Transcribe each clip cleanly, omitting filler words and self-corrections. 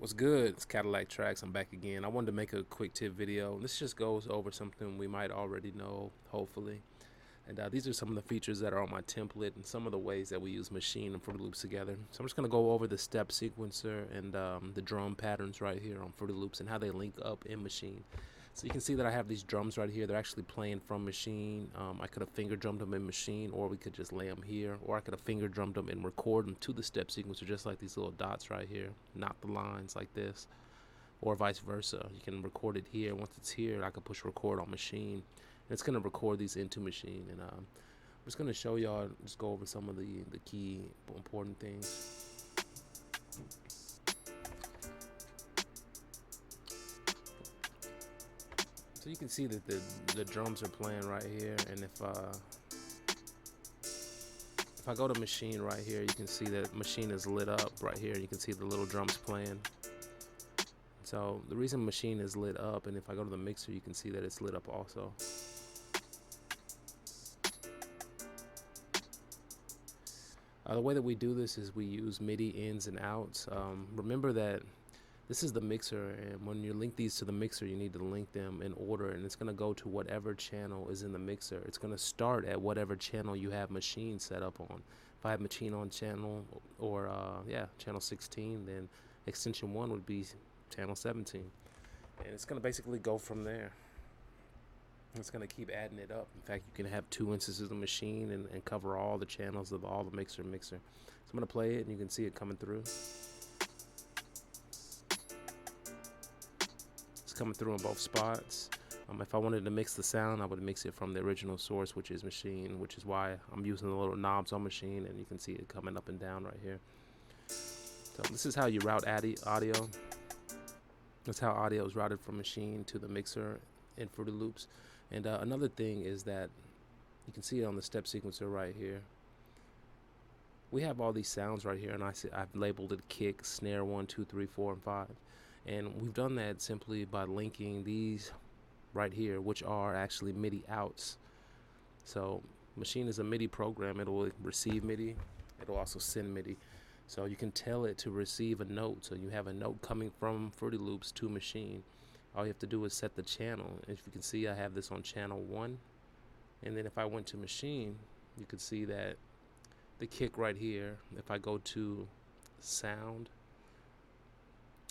What's good? It's CADILLAKTRAKZ. I'm back again. I wanted to make a quick tip video. This just goes over something we might already know, hopefully. And these are some of the features that are on my template and some of the ways that we use Maschine and Fruity Loops together. So I'm just going to go over the step sequencer and the drum patterns right here on Fruity Loops and how they link up in Maschine. So you can see that I have these drums right here. They're actually playing from Maschine. I could have finger drummed them in Maschine, or we could just lay them here, or I could have finger drummed them and record them to the step sequencer, just like these little dots right here, not the lines like this, or vice versa. You can record it here. Once it's here, I can push record on Maschine. And it's going to record these into Maschine. And I'm just going to show y'all, just go over some of the key important things. So you can see that the drums are playing right here, and if I go to Maschine right here, you can see that Maschine is lit up right here. You can see the little drums playing. So the reason Maschine is lit up, and if I go to the mixer, you can see that it's lit up also. The way that we do this is we use MIDI ins and outs. Remember that this is the mixer, and when you link these to the mixer, you need to link them in order, and it's going to go to whatever channel is in the mixer. It's going to start at whatever channel you have Maschine set up on. If I have Maschine on channel, or channel 16, then extension 1 would be channel 17. And it's going to basically go from there. It's going to keep adding it up. In fact, you can have 2 instances of Maschine and cover all the channels of all the mixer. So I'm going to play it, and you can see it coming through. Coming through in both spots. If I wanted to mix the sound, I would mix it from the original source, which is Maschine, which is why I'm using the little knobs on Maschine, and you can see it coming up and down right here. So this is how you route audio. That's how audio is routed from Maschine to the mixer in Fruity Loops. And another thing is that you can see it on the step sequencer right here. We have all these sounds right here, and I've labeled it kick, snare 1, 2, 3, 4, and 5. And we've done that simply by linking these right here, which are actually MIDI outs. So Maschine is a MIDI program. It will receive MIDI. It will also send MIDI. So you can tell it to receive a note. So you have a note coming from Fruity Loops to Maschine. All you have to do is set the channel. As you can see, I have this on channel 1. And then if I went to Maschine, you could see that the kick right here, if I go to sound,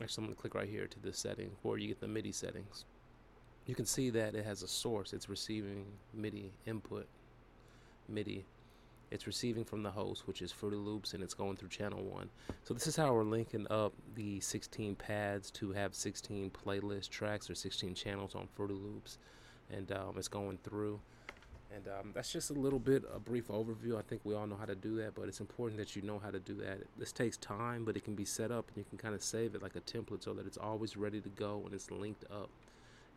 actually, I'm going to click right here to this setting where you get the MIDI settings. You can see that it has a source. It's receiving MIDI input. MIDI. It's receiving from the host, which is Fruity Loops, and it's going through channel 1. So this is how we're linking up the 16 pads to have 16 playlist tracks or 16 channels on Fruity Loops. And it's going through. And that's just a brief overview. I think we all know how to do that, but it's important that you know how to do that. This takes time, but it can be set up, and you can kind of save it like a template so that it's always ready to go when it's linked up.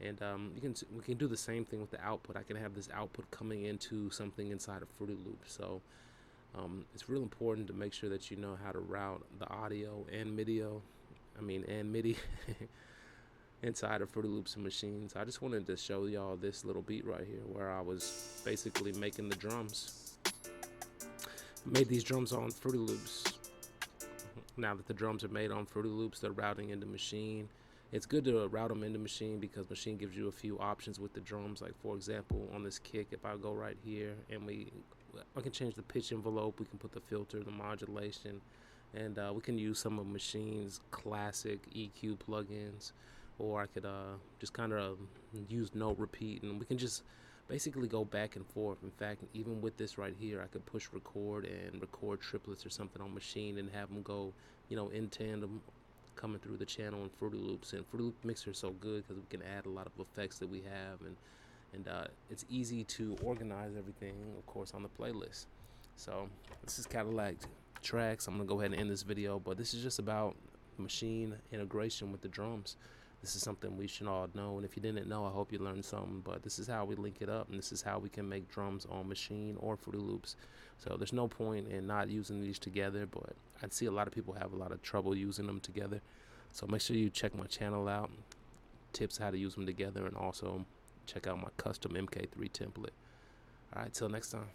And we can do the same thing with the output. I can have this output coming into something inside of Fruity Loops. So it's real important to make sure that you know how to route the audio and MIDI inside of Fruity Loops and Maschine. I just wanted to show y'all this little beat right here where I was basically making the drums. Made these drums on Fruity Loops. Now that the drums are made on Fruity Loops, they're routing into Maschine. It's good to route them into Maschine because Maschine gives you a few options with the drums. Like, for example, on this kick, if I go right here and I can change the pitch envelope, we can put the filter, the modulation, and we can use some of Machine's classic EQ plugins. Or I could just kind of use no repeat, and we can just basically go back and forth. In fact, even with this right here, I could push record and record triplets or something on Maschine and have them go, in tandem, coming through the channel in Fruity Loops. And Fruity Loop Mixer is so good because we can add a lot of effects that we have, and it's easy to organize everything, of course, on the playlist. So this is CADILLAKTRAKZ. I'm gonna go ahead and end this video, but this is just about Maschine integration with the drums. This is something we should all know, and if you didn't know, I hope you learned something. But this is how we link it up, and this is how we can make drums on Maschine or Fruity Loops. So there's no point in not using these together, but I see a lot of people have a lot of trouble using them together. So make sure you check my channel out, tips how to use them together, and also check out my custom MK3 template. All right, till next time.